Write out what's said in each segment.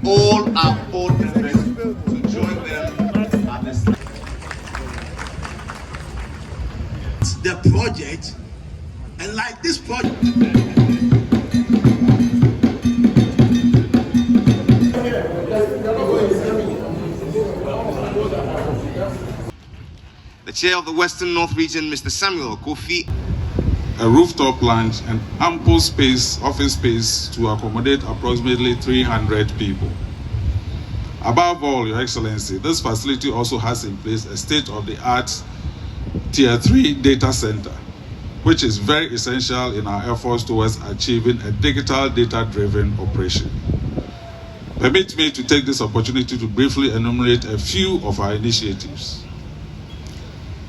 All our board members to join them at the project, and like this project. The chair of the Western North Region, Mr. Samuel Kofi. A rooftop lounge and ample space, office space, to accommodate approximately 300 people. Above all, Your Excellency, this facility also has in place a state-of-the-art Tier 3 data center, which is very essential in our efforts towards achieving a digital data-driven operation. Permit me to take this opportunity to briefly enumerate a few of our initiatives.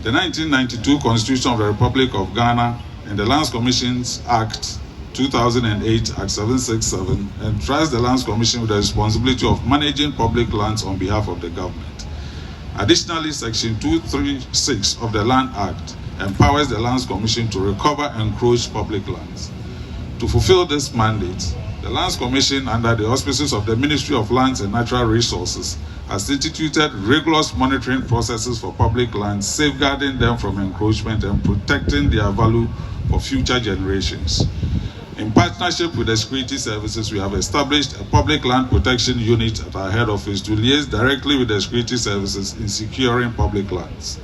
The 1992 Constitution of the Republic of Ghana and the Lands Commissions Act 2008, Act 767, entrusts the Lands Commission with the responsibility of managing public lands on behalf of the government. Additionally, Section 236 of the Land Act empowers the Lands Commission to recover encroached public lands. To fulfill this mandate, the Lands Commission, under the auspices of the Ministry of Lands and Natural Resources, has instituted rigorous monitoring processes for public lands, safeguarding them from encroachment and protecting their value for future generations. In partnership with the security services, we have established a public land protection unit at our head office to liaise directly with the security services in securing public lands.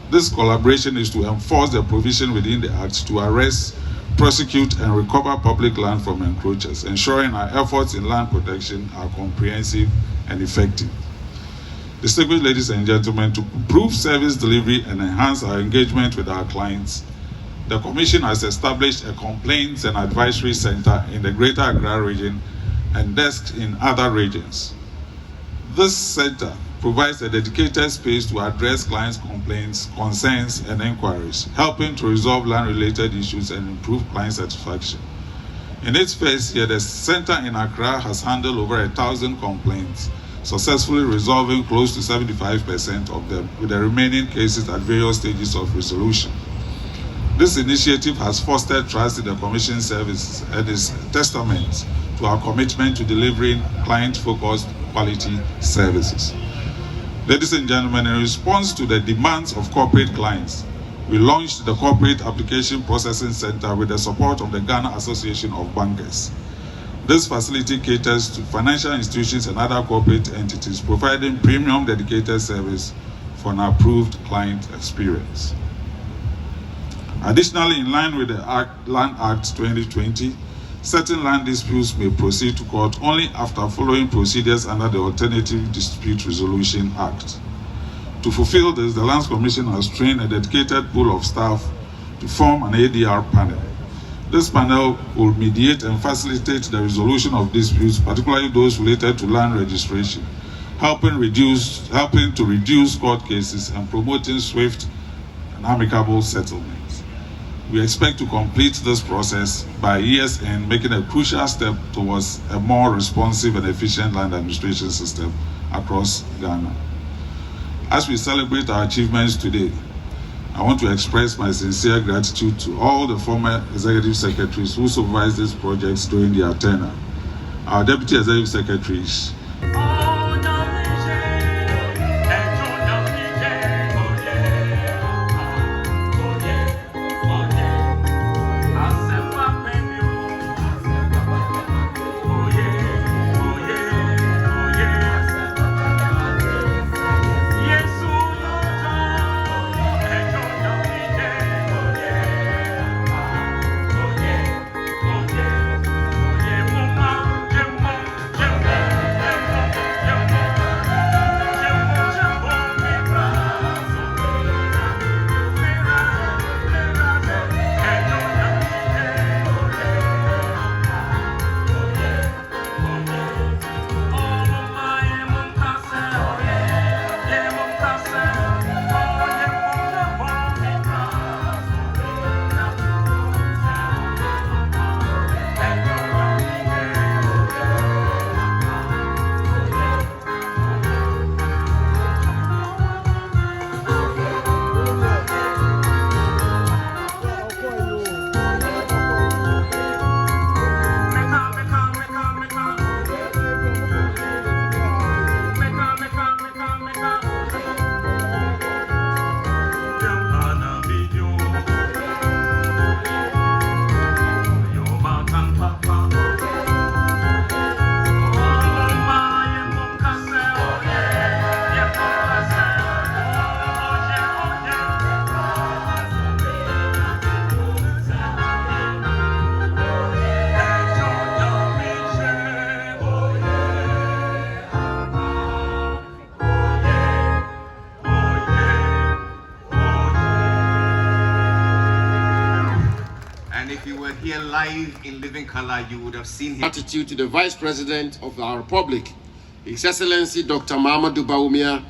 This collaboration is to enforce the provision within the Act to arrest, prosecute, and recover public land from encroachers, ensuring our efforts in land protection are comprehensive and effective. Distinguished ladies and gentlemen, to improve service delivery and enhance our engagement with our clients, the Commission has established a complaints and advisory center in the Greater Accra region and desks in other regions. This center provides a dedicated space to address clients' complaints, concerns, and inquiries, helping to resolve land-related issues and improve client satisfaction. In its first year, the center in Accra has handled over 1,000 complaints, successfully resolving close to 75% of them, with the remaining cases at various stages of resolution. This initiative has fostered trust in the Commission services and is testament to our commitment to delivering client-focused quality services. Ladies and gentlemen, in response to the demands of corporate clients, we launched the Corporate Application Processing Center with the support of the Ghana Association of Bankers. This facility caters to financial institutions and other corporate entities, providing premium dedicated service for an approved client experience. Additionally, in line with the Land Act 2020, certain land disputes may proceed to court only after following procedures under the Alternative Dispute Resolution Act. To fulfill this, the Lands Commission has trained a dedicated pool of staff to form an ADR panel. This panel will mediate and facilitate the resolution of disputes, particularly those related to land registration, helping to reduce court cases and promoting swift and amicable settlement. We expect to complete this process by year's end, making a crucial step towards a more responsive and efficient land administration system across Ghana. As we celebrate our achievements today, I want to express my sincere gratitude to all the former executive secretaries who supervised these projects during their tenure, our deputy executive secretaries, here live in living color, you would have seen him. Gratitude to the Vice President of our Republic, His Excellency Dr. Bawumia,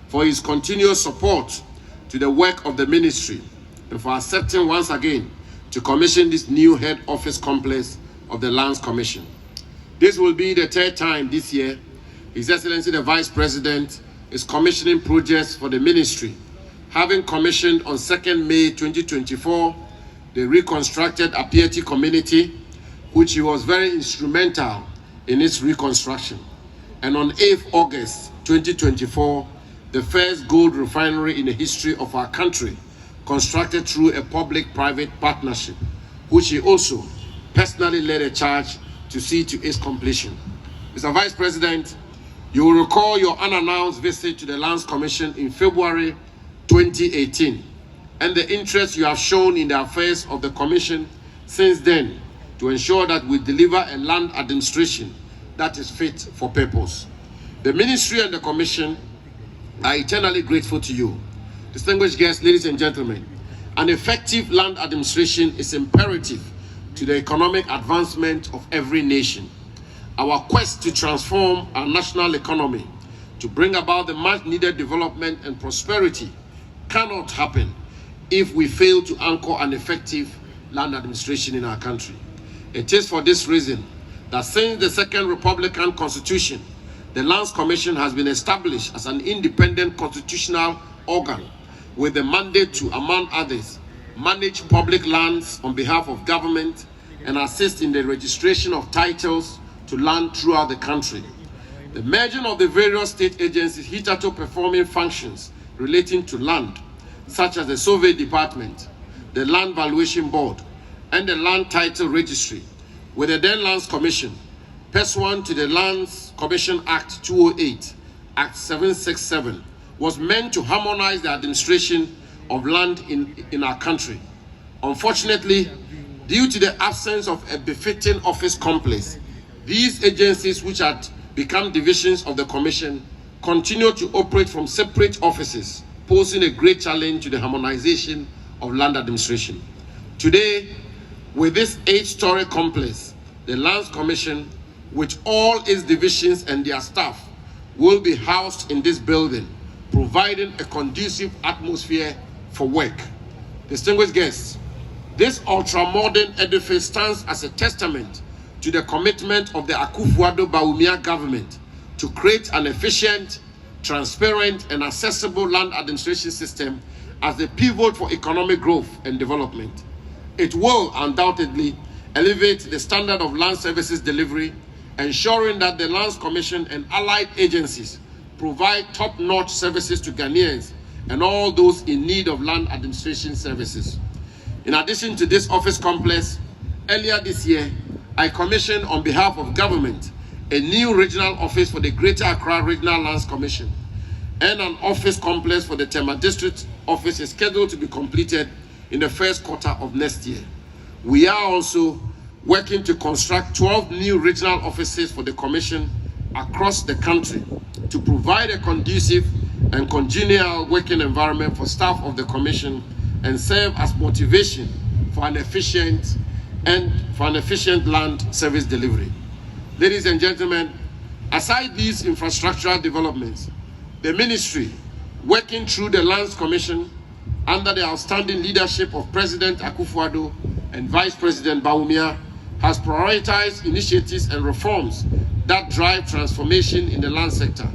for his continuous support to the work of the ministry and for accepting once again to commission this new head office complex of the Lands Commission. This will be the third time this year His Excellency the Vice President is commissioning projects for the ministry, having commissioned on 2nd May 2024 the reconstructed Apieti community, which he was very instrumental in its reconstruction, and on 8th August 2024 the first gold refinery in the history of our country, constructed through a public-private partnership, which he also personally led a charge to see to its completion. Mr. Vice President, you will recall your unannounced visit to the Lands Commission in February 2018 and the interest you have shown in the affairs of the Commission since then to ensure that we deliver a land administration that is fit for purpose. The Ministry and the Commission are eternally grateful to you. Distinguished guests, ladies and gentlemen, an effective land administration is imperative to the economic advancement of every nation. Our quest to transform our national economy to bring about the much needed development and prosperity cannot happen if we fail to anchor an effective land administration in our country. It is for this reason that since the Second Republican Constitution, the Lands Commission has been established as an independent constitutional organ with the mandate to, among others, manage public lands on behalf of government and assist in the registration of titles to land throughout the country. The merging of the various state agencies hitherto performing functions relating to land, such as the Survey Department, the Land Valuation Board, and the Land Title Registry, with the then Lands Commission, pursuant to the Lands Commission Act 208, Act 767, was meant to harmonize the administration of land in our country. Unfortunately, due to the absence of a befitting office complex, these agencies, which had become divisions of the Commission, continue to operate from separate offices, posing a great challenge to the harmonization of land administration. Today, with this 8-story complex, the Lands Commission, with all its divisions and their staff, will be housed in this building, providing a conducive atmosphere for work. Distinguished guests, this ultra-modern edifice stands as a testament to the commitment of the Bawumia government to create an efficient, transparent, and accessible land administration system as the pivot for economic growth and development. It will undoubtedly elevate the standard of land services delivery, ensuring that the Lands Commission and allied agencies provide top-notch services to Ghanaians and all those in need of land administration services. In addition to this office complex, earlier this year, I commissioned on behalf of government a new regional office for the Greater Accra Regional Lands Commission, and an office complex for the Tema District Office is scheduled to be completed in the first quarter of next year. We are also working to construct 12 new regional offices for the Commission across the country to provide a conducive and congenial working environment for staff of the Commission and serve as motivation for an efficient land service delivery. Ladies and gentlemen, aside these infrastructural developments, the ministry, working through the Lands Commission under the outstanding leadership of President Akufo-Addo and Vice President Bawumia, has prioritized initiatives and reforms that drive transformation in the land sector.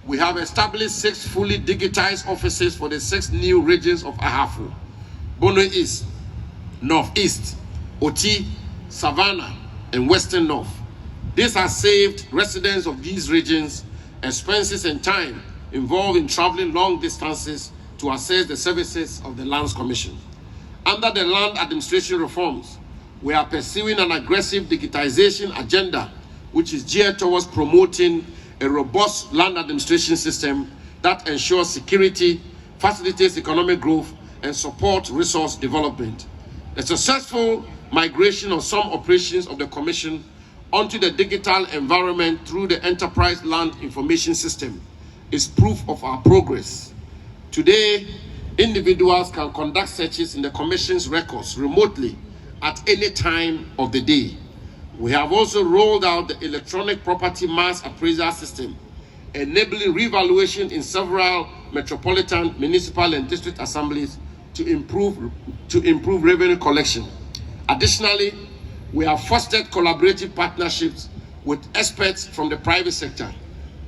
We have established 6 fully digitized offices for the 6 new regions of Ahafo, Bono East, Northeast, Oti, Savannah, and Western North. This has saved residents of these regions expenses and time involved in traveling long distances to access the services of the Lands Commission. Under the land administration reforms, we are pursuing an aggressive digitization agenda which is geared towards promoting a robust land administration system that ensures security, facilitates economic growth, and supports resource development. The successful migration of some operations of the Commission onto the digital environment through the Enterprise Land Information System is proof of our progress. Today, individuals can conduct searches in the Commission's records remotely at any time of the day. We have also rolled out the electronic property mass appraisal system, enabling revaluation in several metropolitan, municipal, and district assemblies to improve revenue collection. Additionally, we have fostered collaborative partnerships with experts from the private sector.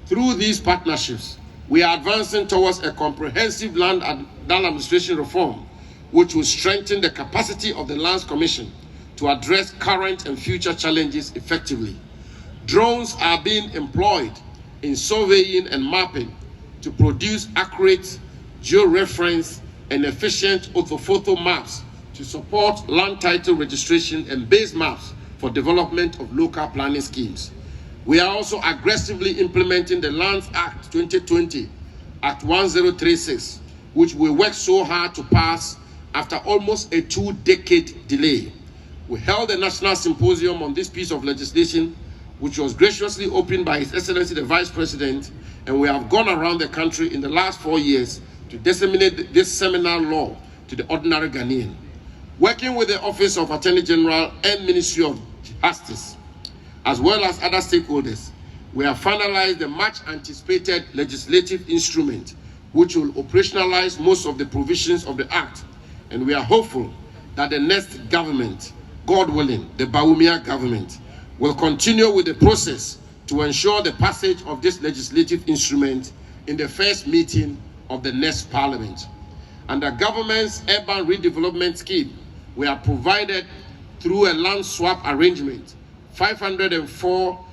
Through these partnerships, we are advancing towards a comprehensive land administration reform, which will strengthen the capacity of the Lands Commission to address current and future challenges effectively. Drones are being employed in surveying and mapping to produce accurate georeference and efficient orthophoto maps to support land title registration and base maps for development of local planning schemes. We are also aggressively implementing the Lands Act 2020, Act 1036, which we worked so hard to pass after almost a 2-decade delay. We held a national symposium on this piece of legislation, which was graciously opened by His Excellency the Vice President, and we have gone around the country in the last 4 years to disseminate this seminal law to the ordinary Ghanaian. Working with the Office of Attorney General and Ministry of Justice, as well as other stakeholders, we have finalized the much anticipated legislative instrument which will operationalize most of the provisions of the Act, and we are hopeful that the next government, God willing, the Bawumia government, will continue with the process to ensure the passage of this legislative instrument in the first meeting of the next parliament. Under government's urban redevelopment scheme, we are provided through a land swap arrangement 504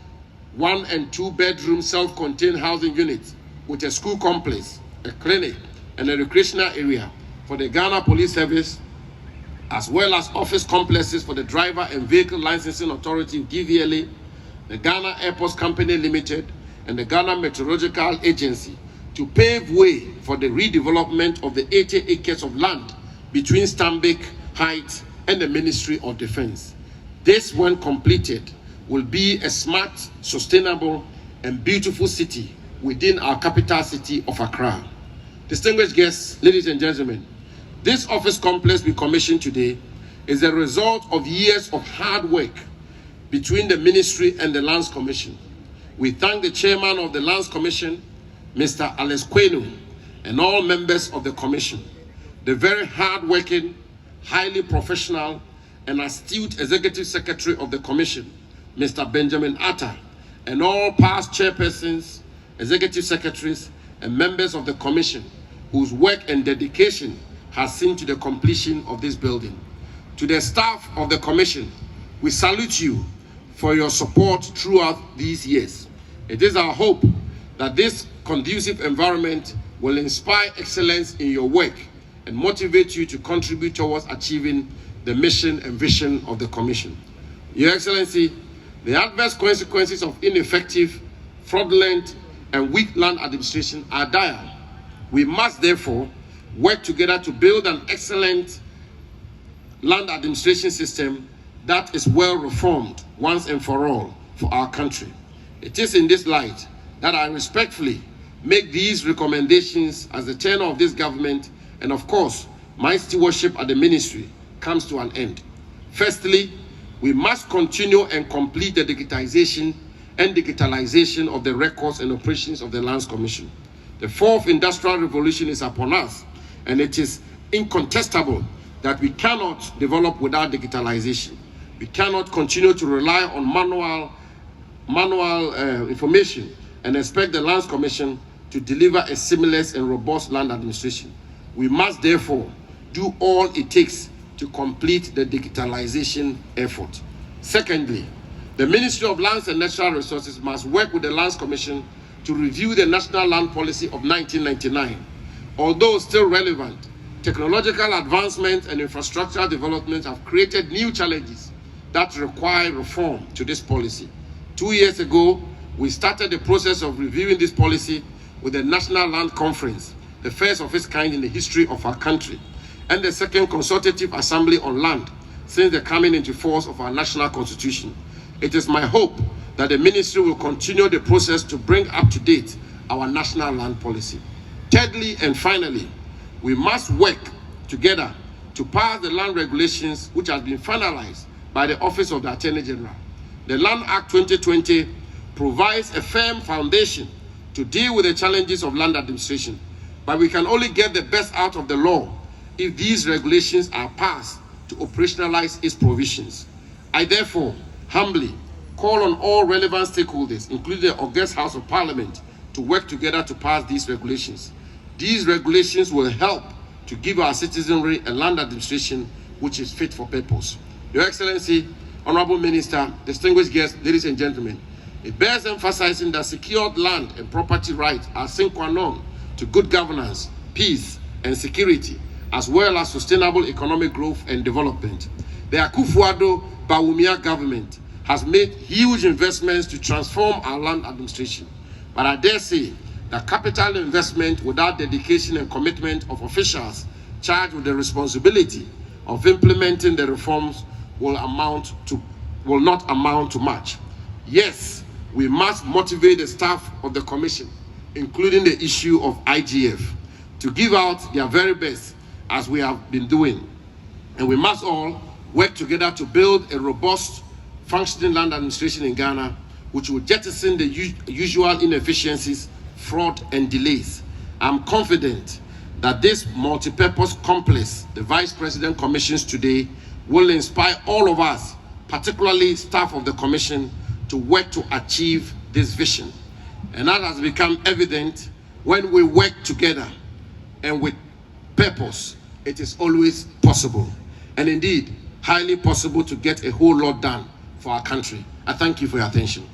1- and 2-bedroom self-contained housing units with a school complex, a clinic, and a recreational area for the Ghana Police Service, as well as office complexes for the Driver and Vehicle Licensing Authority, GVLA, the Ghana Airports Company Limited, and the Ghana Meteorological Agency, to pave way for the redevelopment of the 80 acres of land between Stanbic Heights and the Ministry of Defense. This, when completed, will be a smart, sustainable, and beautiful city within our capital city of Accra. Distinguished guests, ladies and gentlemen, this office complex we commissioned today is a result of years of hard work between the Ministry and the Lands Commission. We thank the Chairman of the Lands Commission, Mr. Alex Kwenu, and all members of the Commission, the very hard-working, highly professional, and astute Executive Secretary of the Commission, Mr. Benjamin Atta, and all past chairpersons, executive secretaries, and members of the Commission, whose work and dedication has seen to the completion of this building. To the staff of the Commission, we salute you for your support throughout these years. It is our hope that this conducive environment will inspire excellence in your work and motivate you to contribute towards achieving the mission and vision of the Commission. Your Excellency, the adverse consequences of ineffective, fraudulent, and weak land administration are dire. We must therefore work together to build an excellent land administration system that is well reformed once and for all for our country. It is in this light that I respectfully make these recommendations as the tenure of this government and, of course, my stewardship at the ministry comes to an end. Firstly, we must continue and complete the digitization and digitalization of the records and operations of the Lands Commission. The fourth industrial revolution is upon us, and it is incontestable that we cannot develop without digitalization. We cannot continue to rely on manual information and expect the Lands Commission to deliver a seamless and robust land administration. We must therefore do all it takes to complete the digitalization effort. Secondly, the Ministry of Lands and Natural Resources must work with the Lands Commission to review the National Land Policy of 1999. Although still relevant, technological advancement and infrastructural development have created new challenges that require reform to this policy. 2 years ago, we started the process of reviewing this policy with the National Land Conference, the first of its kind in the history of our country, and the second consultative assembly on land since the coming into force of our national constitution. It is my hope that the ministry will continue the process to bring up to date our national land policy. Thirdly and finally, we must work together to pass the land regulations which has been finalized by the Office of the Attorney General. The Land Act 2020 provides a firm foundation to deal with the challenges of land administration, but we can only get the best out of the law if these regulations are passed to operationalize its provisions. I therefore humbly call on all relevant stakeholders, including the August House of Parliament, to work together to pass these regulations. These regulations will help to give our citizenry a land administration which is fit for purpose. Your Excellency, Honorable Minister, distinguished guests, ladies and gentlemen, it bears emphasizing that secured land and property rights are sine qua non to good governance, peace, and security, as well as sustainable economic growth and development. The Akufo-Addo Bawumia government has made huge investments to transform our land administration. But I dare say that capital investment without dedication and commitment of officials charged with the responsibility of implementing the reforms will not amount to much. Yes, we must motivate the staff of the Commission, including the issue of IGF, to give out their very best as we have been doing. And we must all work together to build a robust, functioning land administration in Ghana, which will jettison the usual inefficiencies, fraud, and delays. I'm confident that this multi-purpose complex the Vice President commissions today will inspire all of us, particularly staff of the Commission, to work to achieve this vision. And that has become evident when we work together and with purpose. It is always possible, and indeed highly possible, to get a whole lot done for our country. I thank you for your attention.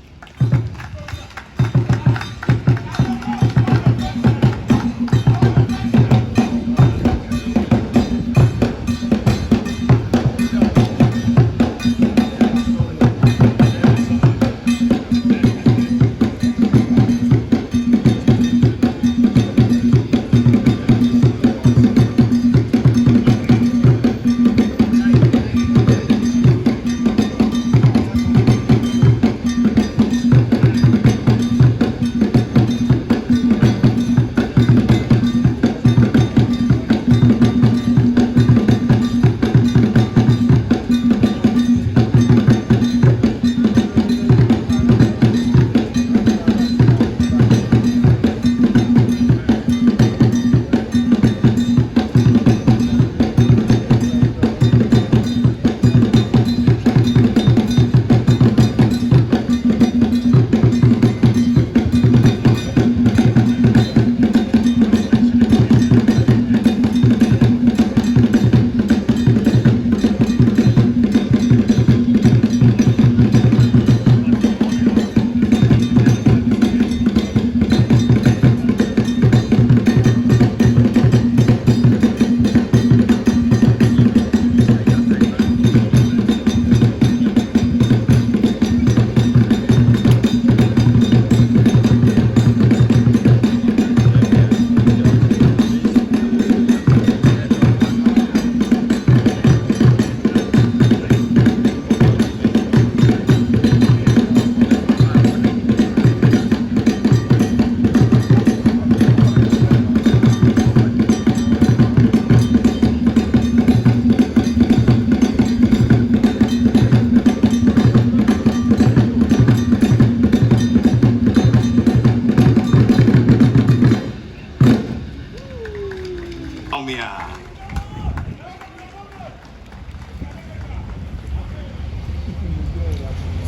Bawumia.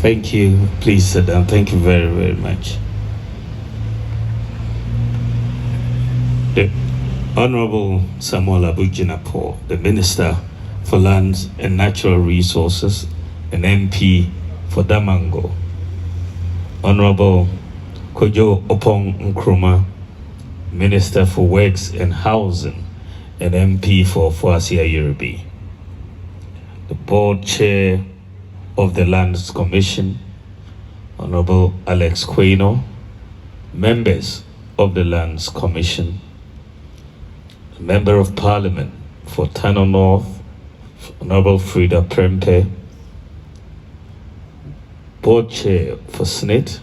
Thank you. Please sit down. Thank you very, very much. The Honorable Samuel Abujinapo, the Minister for Lands and Natural Resources and MP for Damango. Honorable Kojo Opong Nkrumah, Minister for Works and Housing and MP for Fuasia Yorubi. The Board Chair of the Lands Commission, Honorable Alex Quaino, members of the Lands Commission, the Member of Parliament for Tano North, Honorable Frida Prempe, Board Chair for SNIT,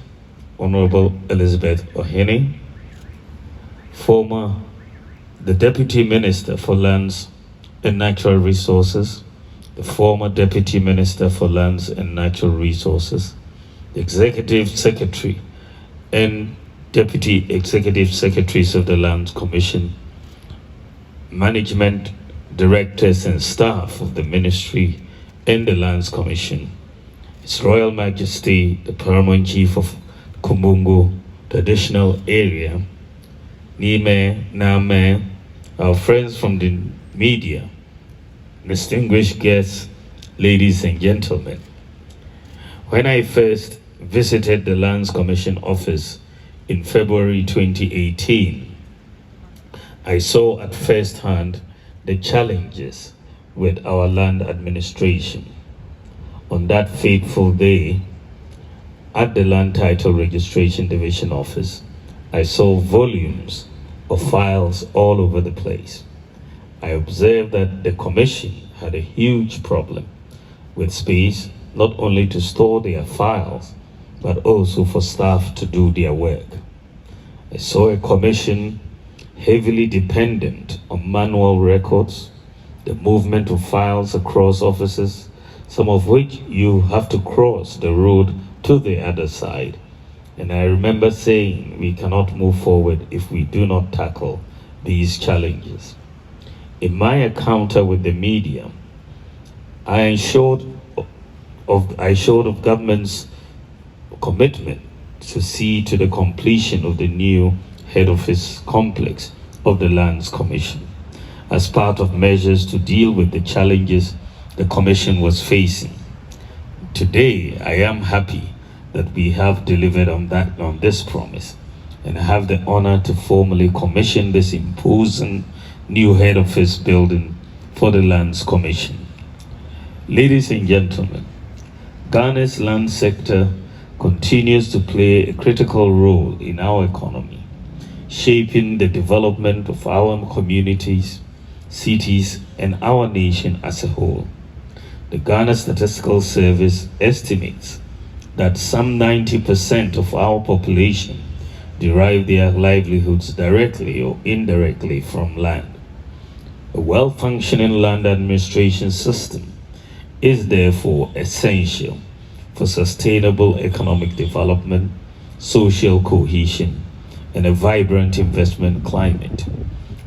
Honorable Elizabeth Ohene, the Deputy Minister for Lands and Natural Resources, the former Deputy Minister for Lands and Natural Resources, the Executive Secretary and Deputy Executive Secretaries of the Lands Commission, management directors and staff of the Ministry and the Lands Commission, His Royal Majesty, the Paramount Chief of Kumbungu Traditional Area, Nime, Name, our friends from the media, distinguished guests, ladies and gentlemen. When I first visited the Lands Commission office in February 2018, I saw at first hand the challenges with our land administration. On that fateful day, at the Land Title Registration Division office, I saw volumes of files all over the place. I observed that the Commission had a huge problem with space, not only to store their files, but also for staff to do their work. I saw a Commission heavily dependent on manual records, the movement of files across offices, some of which you have to cross the road to the other side. And I remember saying we cannot move forward if we do not tackle these challenges. In my encounter with the media, I showed of government's commitment to see to the completion of the new head office complex of the Lands Commission as part of measures to deal with the challenges the Commission was facing. Today, I am happy that we have delivered on this promise and have the honor to formally commission this imposing new head office building for the Lands Commission. Ladies and gentlemen, Ghana's land sector continues to play a critical role in our economy, shaping the development of our communities, cities, and our nation as a whole. The Ghana Statistical Service estimates that some 90% of our population derive their livelihoods directly or indirectly from land. A well-functioning land administration system is therefore essential for sustainable economic development, social cohesion, and a vibrant investment climate.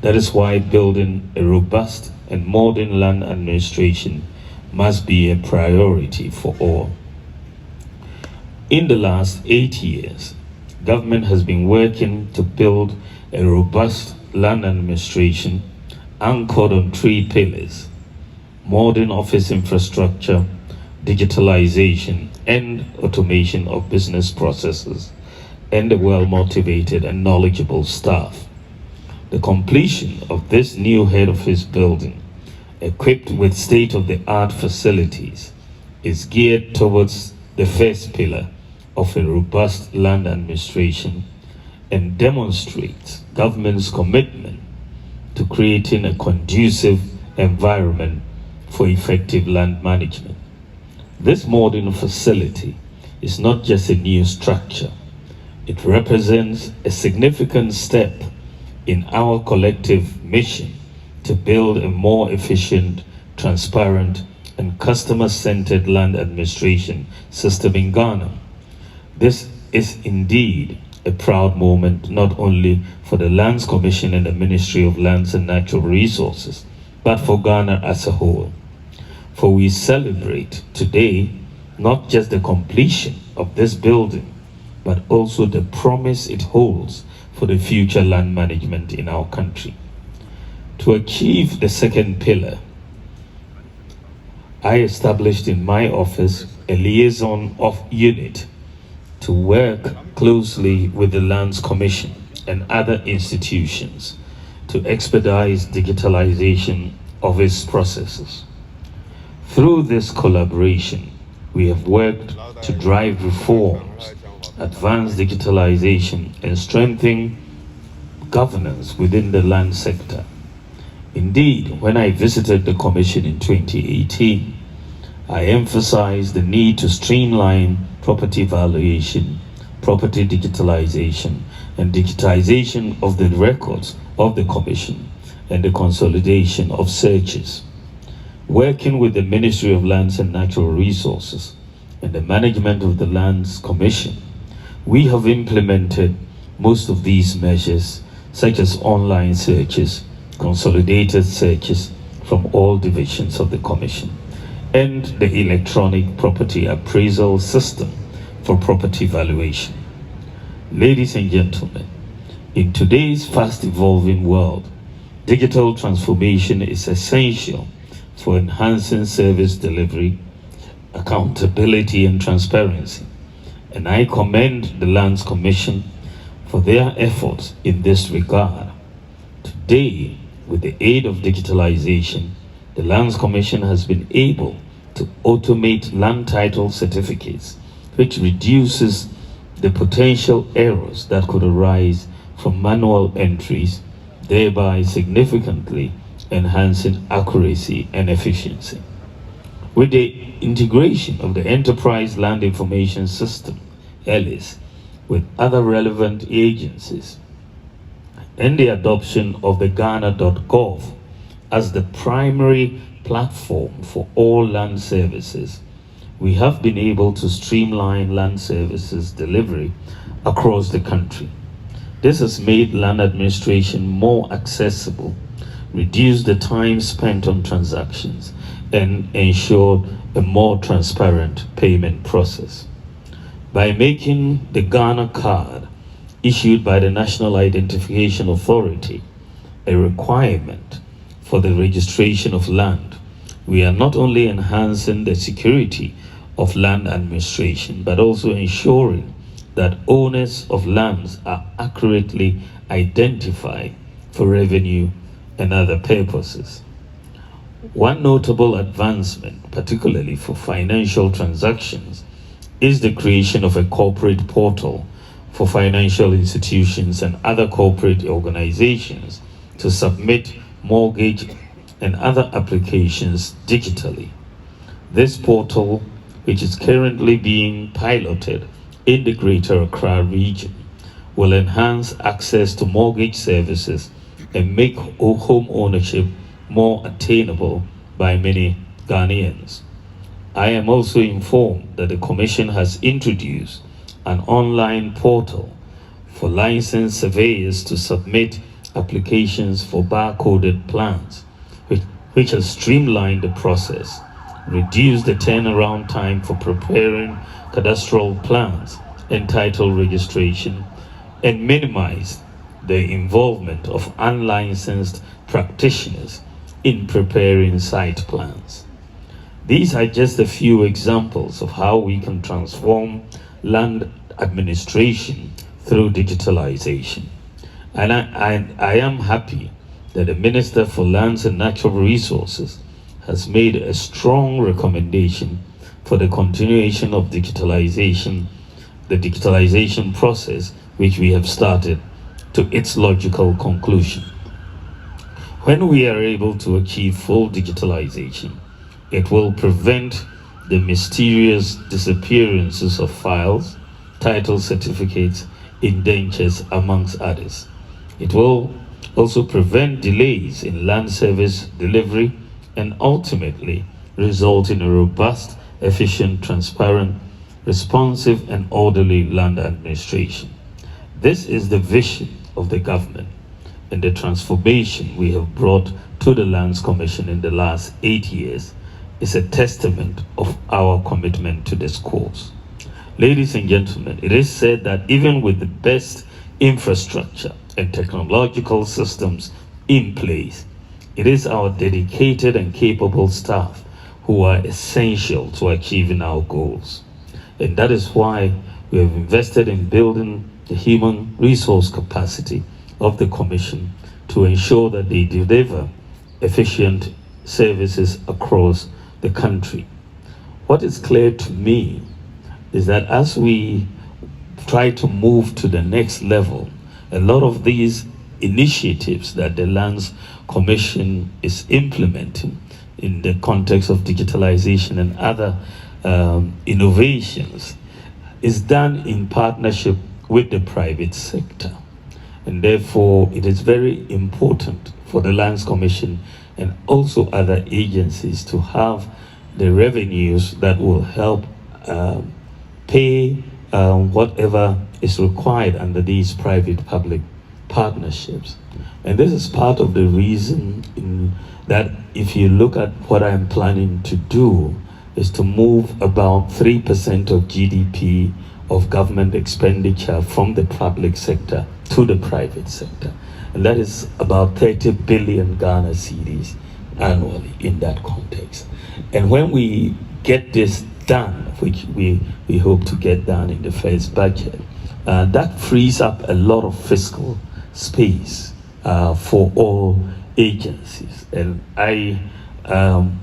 That is why building a robust and modern land administration must be a priority for all. In the last 8 years, government has been working to build a robust land administration anchored on 3 pillars: modern office infrastructure, digitalization, and automation of business processes, and a well-motivated and knowledgeable staff. The completion of this new head office building, equipped with state-of-the-art facilities, is geared towards the first pillar of a robust land administration and demonstrates government's commitment to creating a conducive environment for effective land management. This modern facility is not just a new structure. It represents a significant step in our collective mission to build a more efficient, transparent, and customer-centered land administration system in Ghana. This is indeed a proud moment not only for the Lands Commission and the Ministry of Lands and Natural Resources, but for Ghana as a whole. For we celebrate today not just the completion of this building, but also the promise it holds for the future land management in our country. To achieve the second pillar, I established in my office a liaison unit to work closely with the Lands Commission and other institutions to expedite digitalization of its processes. Through this collaboration, we have worked to drive reforms, advance digitalization, and strengthen governance within the land sector. Indeed, when I visited the Commission in 2018, I emphasized the need to streamline property valuation, property digitalization, and digitization of the records of the Commission, and the consolidation of searches. Working with the Ministry of Lands and Natural Resources and the management of the Lands Commission, we have implemented most of these measures, such as online searches, consolidated searches from all divisions of the Commission, and the electronic property appraisal system for property valuation. Ladies and gentlemen, in today's fast-evolving world, digital transformation is essential for enhancing service delivery, accountability, and transparency. And I commend the Lands Commission for their efforts in this regard. Today, with the aid of digitalization, the Lands Commission has been able to automate land title certificates, which reduces the potential errors that could arise from manual entries, thereby significantly enhancing accuracy and efficiency. With the integration of the Enterprise Land Information System, ELIS, with other relevant agencies, and the adoption of the Ghana.gov as the primary platform for all land services, we have been able to streamline land services delivery across the country. This has made land administration more accessible, reduced the time spent on transactions, and ensured a more transparent payment process. By making the Ghana card issued by the National Identification Authority a requirement for the registration of land, we are not only enhancing the security of land administration, but also ensuring that owners of lands are accurately identified for revenue and other purposes. One notable advancement, particularly for financial transactions, is the creation of a corporate portal for financial institutions and other corporate organizations to submit mortgage and other applications digitally. This portal, which is currently being piloted in the Greater Accra region, will enhance access to mortgage services and make home ownership more attainable by many Ghanaians. I am also informed that the Commission has introduced an online portal for licensed surveyors to submit applications for barcoded plans, which has streamlined the process, reduced the turnaround time for preparing cadastral plans and title registration, and minimized the involvement of unlicensed practitioners in preparing site plans. These are just a few examples of how we can transform land administration through digitalization. And I am happy that the Minister for Lands and Natural Resources has made a strong recommendation for the continuation of digitalization, the digitalization process, which we have started, to its logical conclusion. When we are able to achieve full digitalization, it will prevent the mysterious disappearances of files, title certificates, indentures, amongst others. It will also prevent delays in land service delivery and ultimately result in a robust, efficient, transparent, responsive, and orderly land administration. This is the vision of the government and the transformation we have brought to the Lands Commission in the last 8 years is a testament of our commitment to this cause. Ladies and gentlemen, it is said that even with the best infrastructure and technological systems in place, it is our dedicated and capable staff who are essential to achieving our goals. And that is why we have invested in building the human resource capacity of the Commission to ensure that they deliver efficient services across the country. What is clear to me is that as we try to move to the next level, a lot of these initiatives that the Lands Commission is implementing in the context of digitalization and other innovations is done in partnership with the private sector. And therefore, it is very important for the Lands Commission and also other agencies to have the revenues that will help pay whatever is required under these private-public partnerships. And this is part of the reason that if you look at what I'm planning to do is to move about 3% of GDP of government expenditure from the public sector to the private sector. And that is about 30 billion Ghana cedis annually in that context. And when we get this done, which we hope to get done in the first budget, that frees up a lot of fiscal space for all agencies. And I,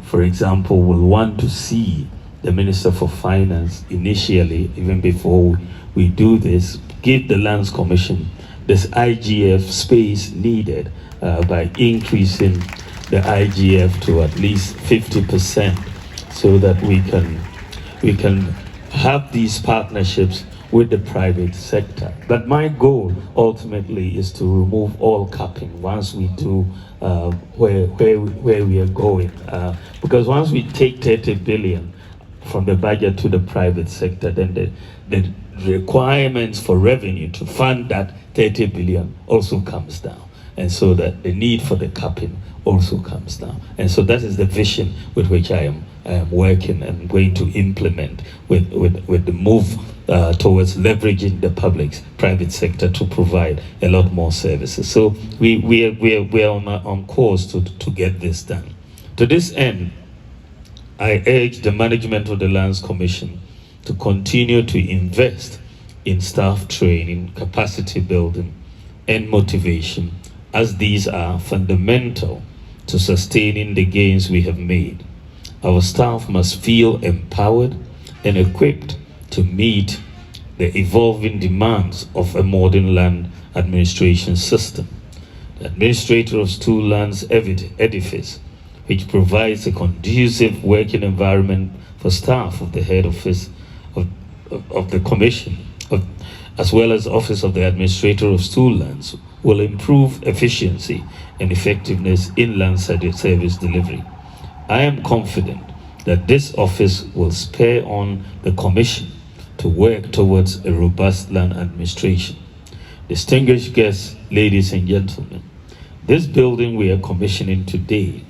for example, will want to see the Minister for Finance initially, even before we do this, give the Lands Commission this IGF space needed by increasing the IGF to at least 50%, so that we can have these partnerships with the private sector. But my goal ultimately is to remove all capping once we do where we are going. Because once we take 30 billion from the budget to the private sector, then the requirements for revenue to fund that 30 billion also comes down. And so that the need for the capping also comes down. And so that is the vision with which I am working and going to implement with the move towards leveraging the private sector to provide a lot more services. So we are on course to get this done. To this end, I urge the management of the Lands Commission to continue to invest in staff training, capacity building, and motivation, as these are fundamental to sustaining the gains we have made. Our staff must feel empowered and equipped to meet the evolving demands of a modern land administration system. The administrator of Stool Lands edifice, which provides a conducive working environment for staff of the head office of the commission, as well as office of the administrator of Stool Lands, will improve efficiency and effectiveness in land service delivery. I am confident that this office will spur on the commission to work towards a robust land administration. Distinguished guests, ladies and gentlemen, this building we are commissioning today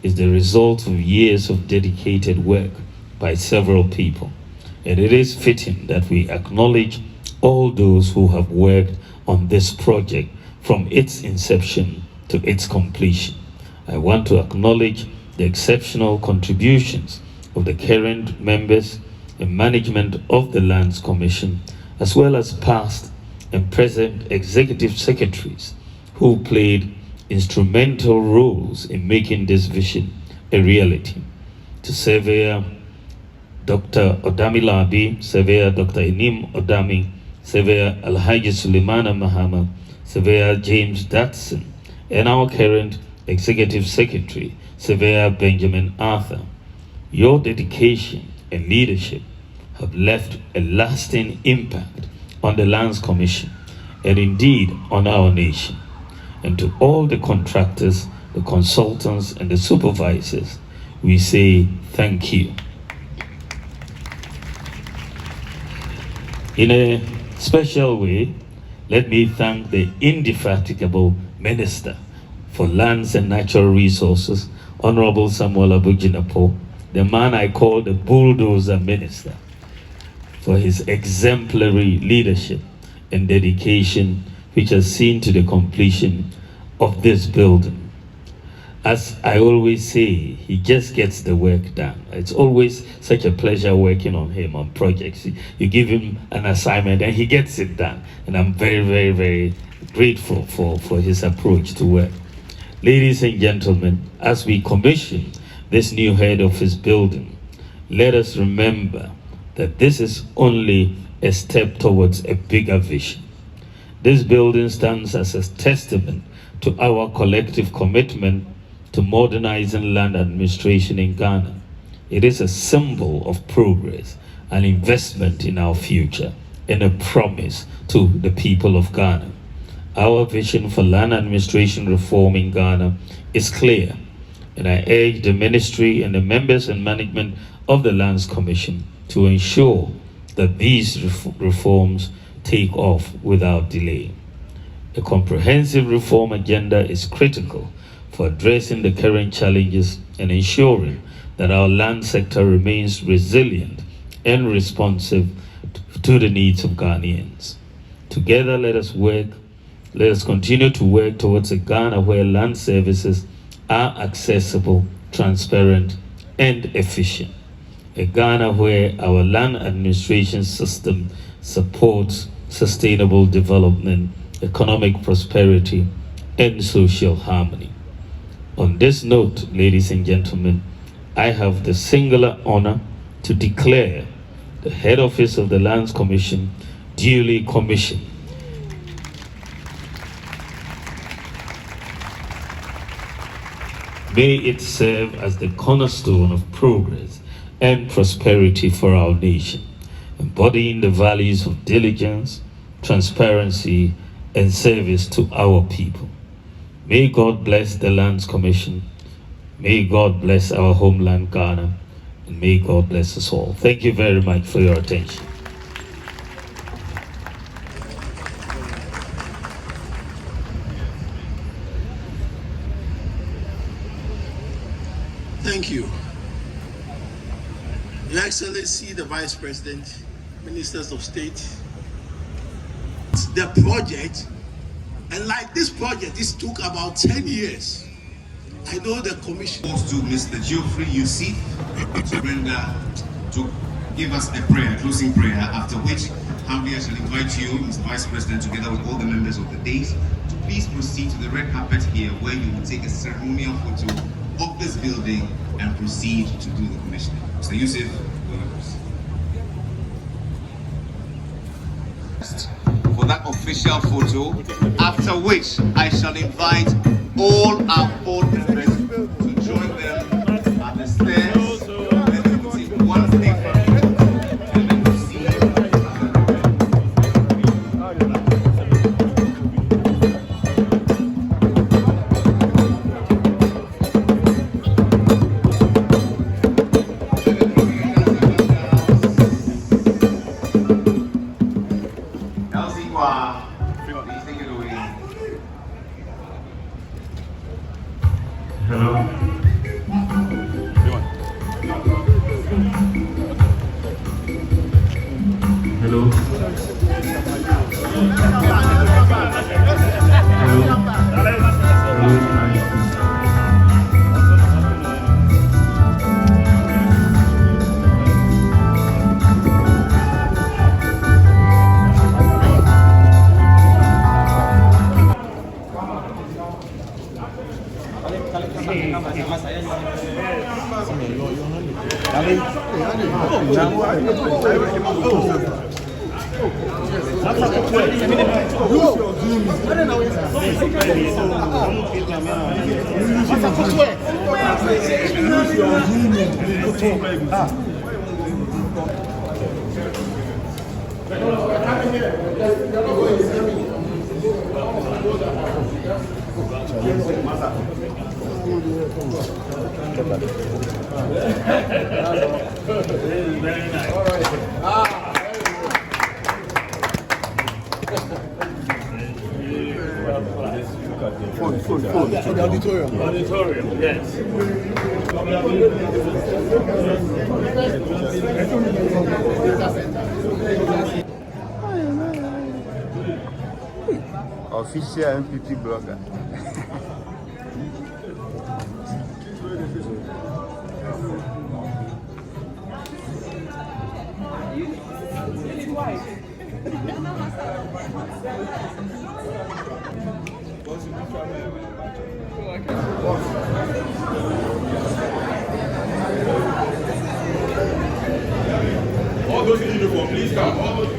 is the result of years of dedicated work by several people. And it is fitting that we acknowledge all those who have worked on this project from its inception to its completion. I want to acknowledge the exceptional contributions of the current members and management of the Lands Commission, as well as past and present executive secretaries who played instrumental roles in making this vision a reality. To Surveyor Dr. Odami Labi, Surveyor Dr. Inim Odami, Surveyor Alhaji Suleimana Mahama, Surveyor James Datson, and our current Executive Secretary, Surveyor Benjamin Arthur. Your dedication and leadership have left a lasting impact on the Lands Commission and indeed on our nation. And to all the contractors, the consultants, and the supervisors, we say thank you. In a special way, let me thank the indefatigable Minister for Lands and Natural Resources, Honorable Samuel Abujinapo, the man I call the bulldozer minister, for his exemplary leadership and dedication, which has seen to the completion of this building. As I always say, he just gets the work done. It's always such a pleasure working on him on projects. You give him an assignment and he gets it done. And I'm very, very, very grateful for his approach to work. Ladies and gentlemen, as we commission this new head office building, let us remember that this is only a step towards a bigger vision. This building stands as a testament to our collective commitment to modernizing land administration in Ghana. It is a symbol of progress, an investment in our future, and a promise to the people of Ghana. Our vision for land administration reform in Ghana is clear: and I urge the ministry and the members and management of the Lands Commission to ensure that these reforms take off without delay. A comprehensive reform agenda is critical for addressing the current challenges and ensuring that our land sector remains resilient and responsive to the needs of Ghanaians. Together, let us continue to work towards a Ghana where land services are accessible, transparent, and efficient. A Ghana where our land administration system supports sustainable development, economic prosperity, and social harmony. On this note, ladies and gentlemen, I have the singular honor to declare the head office of the Lands Commission duly commissioned. May it serve as the cornerstone of progress and prosperity for our nation, embodying the values of diligence, transparency, and service to our people. May God bless the Lands Commission. May God bless our homeland, Ghana, and may God bless us all. Thank you very much for your attention. Thank you. Your Excellency, the Vice President, Ministers of State, the project, and like this project, this took about 10 years. I know the commission. To Mr. Geoffrey Yusuf to give us a prayer, closing prayer, after which humbly I shall invite you, Mr. Vice President, together with all the members of the days, to please proceed to the red carpet here, where you will take a ceremonial photo of this building and proceed to do the commissioning. Mr. Yusuf, for that official photo, after which I shall invite all our board members to join them at the stairs, and then we will take one step and then proceed. Please take it away. Hello. Hello. Very nice. The auditorium. Auditorium, yes. Official MPP blogger. All those in uniform, please come. All those